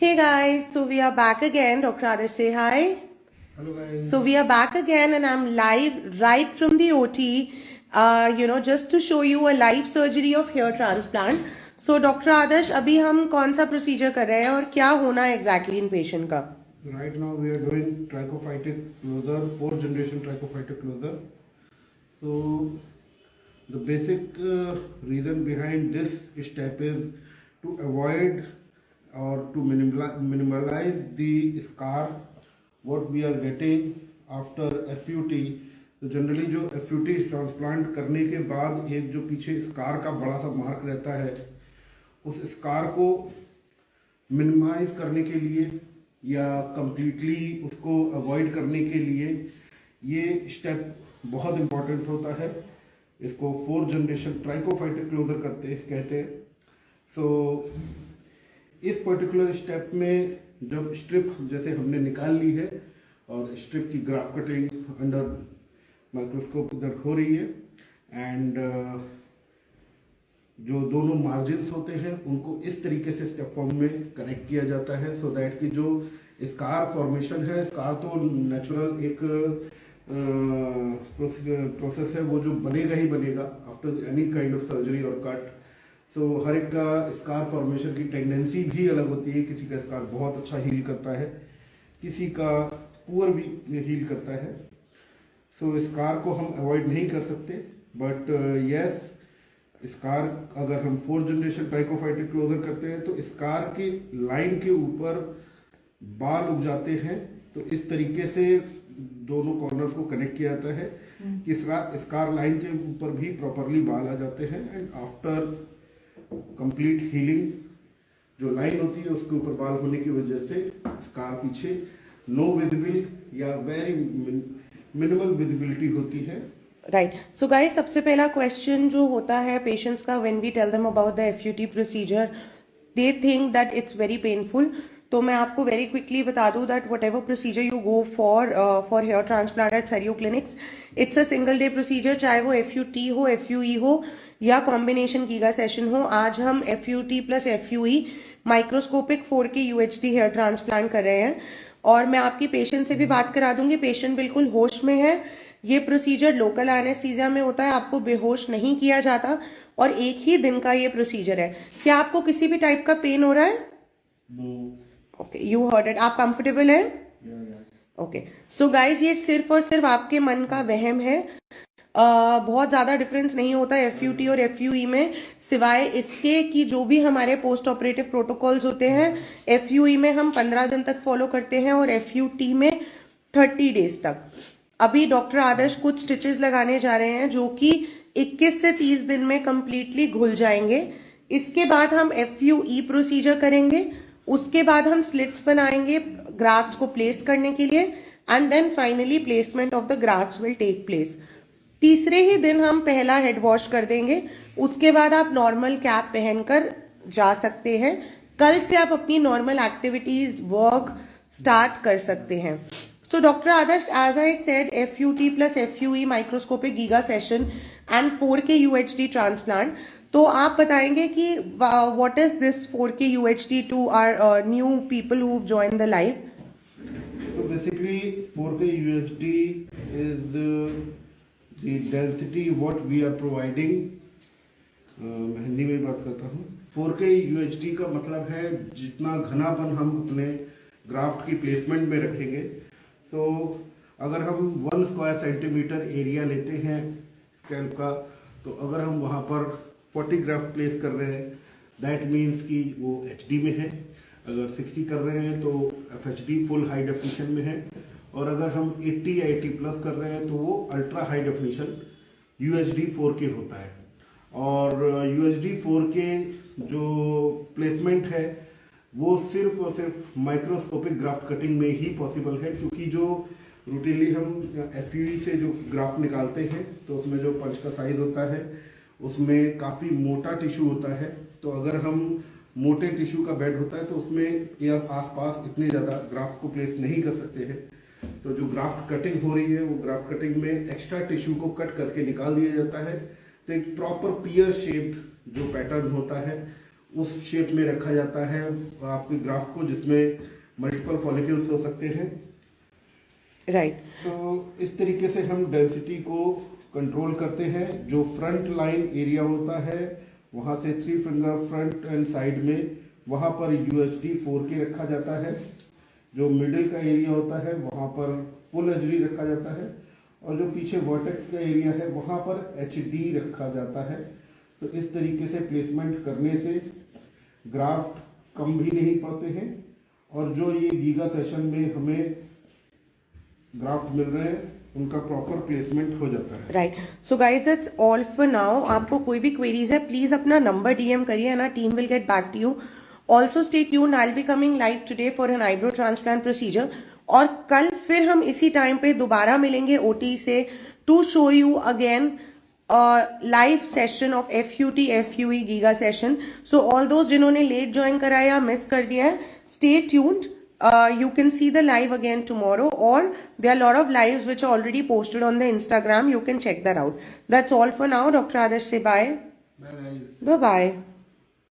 Hey guys, so we are back again. Dr. Adarsh, say hi. Hello guys. So we are back again, and I'm live right from the OT. Just to show you a live surgery of hair transplant. So Dr. Adarsh, अभी हम कौन सा procedure कर रहे हैं और क्या होना है exactly in patient का? Right now we are doing trichophytic closure, fourth generation trichophytic closure. So the basic reason behind this step is to avoid or to minimize the scar what we are getting after FUT. तो generally जो FUT transplant करने के बाद एक जो पीछे scar का बड़ा सा मार्क रहता है, उस स्कार को मिनिमाइज करने के लिए या कंप्लीटली उसको अवॉइड करने के लिए ये स्टेप बहुत इम्पॉर्टेंट होता है. इसको फोर्थ जनरेशन ट्राइकोफाइटिक क्लोजर कहते हैं. सो इस पर्टिकुलर स्टेप में जब स्ट्रिप जैसे हमने निकाल ली है और स्ट्रिप की ग्राफ कटिंग अंडर माइक्रोस्कोप इधर हो रही है, एंड जो दोनों मार्जिन्स होते हैं उनको इस तरीके से स्टेप फॉर्म में कनेक्ट किया जाता है, सो दैट कि जो स्कार फॉर्मेशन है, स्कार तो नेचुरल एक प्रोसेस है, वो जो बनेगा ही बनेगा after any kind of surgery और कट. सो हर एक का स्कार फॉर्मेशन की टेंडेंसी भी अलग होती है. किसी का स्कार बहुत अच्छा हील करता है, किसी का पुअर भी हील करता है. सो स्कार को हम अवॉइड नहीं कर सकते, बट यस स्कार अगर हम फोर्थ जनरेशन ट्राइकोफाइटिक क्लोजर करते हैं तो स्कार के लाइन के ऊपर बाल उग जाते हैं. तो इस तरीके से दोनों कॉर्नर्स को कनेक्ट किया जाता है कि स्कार लाइन के ऊपर भी प्रॉपरली बाल आ जाते हैं, एंड आफ्टर कंप्लीट हीलिंग जो लाइन होती है उसके ऊपर बाल होने की वजह से स्कार पीछे नो विजिबल या वेरी मिनिमल विजिबिलिटी होती है. राइट. सो गाइस, सबसे पहला क्वेश्चन जो होता है पेशेंट्स का when we tell them about the FUT procedure, they think that it's very painful. तो मैं आपको वेरी क्विकली बता दूं that whatever procedure you go for hair transplant at Sario clinics, it's a single day procedure, चाहे वो FUT हो, FUE हो या कॉम्बिनेशन गीगा सेशन हो. आज हम FUT plus FUE microscopic 4K UHD hair transplant कर रहे हैं, और मैं आपकी पेशेंट से भी बात करा दूंगी. पेशेंट बिल्कुल होश में है. ये प्रोसीजर लोकल एनेस्थीसिया में होता है, आपको बेहोश नहीं किया जाता, और एक ही दिन का ये प्रोसीजर है. क्या आपको किसी भी टाइप का पेन हो रहा है? Okay, you heard it. आप कंफर्टेबल हैं? ओके. सो गाइज, ये सिर्फ और सिर्फ आपके मन का वहम है. बहुत ज्यादा डिफरेंस नहीं होता FUT और FUE में, सिवाय इसके कि जो भी हमारे पोस्ट ऑपरेटिव प्रोटोकॉल्स होते हैं FUE में हम 15 दिन तक फॉलो करते हैं और FUT में 30 डेज तक. अभी डॉक्टर आदर्श कुछ स्टिचेस लगाने जा रहे हैं जो कि 21 से 30 दिन में कंप्लीटली घुल जाएंगे. इसके बाद हम FUE प्रोसीजर करेंगे, उसके बाद हम स्लिट्स बनाएंगे ग्राफ्ट्स को प्लेस करने के लिए, and then finally placement of the grafts will take place. तीसरे ही दिन हम पहला हेड वॉश कर देंगे. उसके बाद आप नॉर्मल कैप पहनकर जा सकते हैं. कल से आप अपनी नॉर्मल एक्टिविटीज वर्क स्टार्ट कर सकते हैं. So Dr. Adarsh, as I said, FUT plus FUE microscopic giga session and 4K UHD transplant. तो आप बताएंगे कि what is this 4K UHD to our new people who've joined the live? So basically 4K UHD is the density what we are providing. मैं हिंदी में बात करता हूँ. 4K UHD का मतलब है जितना घनापन हम अपने ग्राफ्ट की प्लेसमेंट में रखेंगे. तो अगर हम 1 स्क्वायर सेंटीमीटर एरिया लेते हैं स्कैल्प का, तो अगर हम वहाँ पर 40 ग्राफ्ट प्लेस कर रहे हैं, दैट मीन्स कि वो HD में है. अगर 60 कर रहे हैं तो FHD फुल हाई डेफिनेशन में है, और अगर हम 80 या 80 प्लस कर रहे हैं तो वो ultra high definition UHD 4K होता है. और UHD 4K जो प्लेसमेंट है वो सिर्फ और सिर्फ माइक्रोस्कोपिक ग्राफ्ट कटिंग में ही पॉसिबल है, क्योंकि जो रूटीनली हम FUE से जो ग्राफ्ट निकालते हैं तो उसमें जो पंच का साइज होता है उसमें काफ़ी मोटा टिश्यू होता है. तो अगर हम मोटे टिश्यू का बेड होता है तो उसमें या आसपास इतने ज़्यादा ग्राफ्ट को प्लेस नहीं कर सकते हैं. तो जो ग्राफ्ट कटिंग हो रही है वो ग्राफ्ट कटिंग में एक्स्ट्रा टिश्यू को कट करके निकाल दिया जाता है. तो एक प्रॉपर पियर शेप्ड जो पैटर्न होता है उस शेप में रखा जाता है आपके ग्राफ्ट को, जिसमें मल्टीपल फॉलिकल्स हो सकते हैं। राइट। तो इस तरीके से हम डेंसिटी को कंट्रोल करते हैं। जो फ्रंट लाइन एरिया होता है वहाँ से 3 फिंगर फ्रंट एंड साइड में, वहाँ पर UHD 4K रखा जाता है। जो मिडिल का एरिया होता है वहाँ पर फुल HD रखा जाता है, और जो पीछे वर्टेक्स का एरिया है वहाँ पर HD रखा जाता है। तो इस तरीके से प्लेसमेंट करने से ग्राफ्ट कम भी नहीं पड़ते हैं, और जो ये गीगा सेशन में हमें ग्राफ्ट मिल रहे हैं उनका प्रॉपर प्लेसमेंट हो जाता है। Right. So guys that's all for now. आपको कोई भी क्वेरीज है प्लीज अपना नंबर DM करिए ना, team will get back to you. Also stay tuned, I will be coming live today for an eyebrow transplant procedure, और कल फिर हम इसी टाइम पे दोबारा मिलेंगे OT से to show you again live session of FUT FUE giga session. So all those जिन्होंने लेट ज्वाइन करा या मिस कर दिया है, stay tuned. You can see the live again tomorrow, or there are a lot of lives which are already posted on the Instagram. You can check that out. That's all for now. Dr. Adarsh say bye. Bye guys. Bye bye.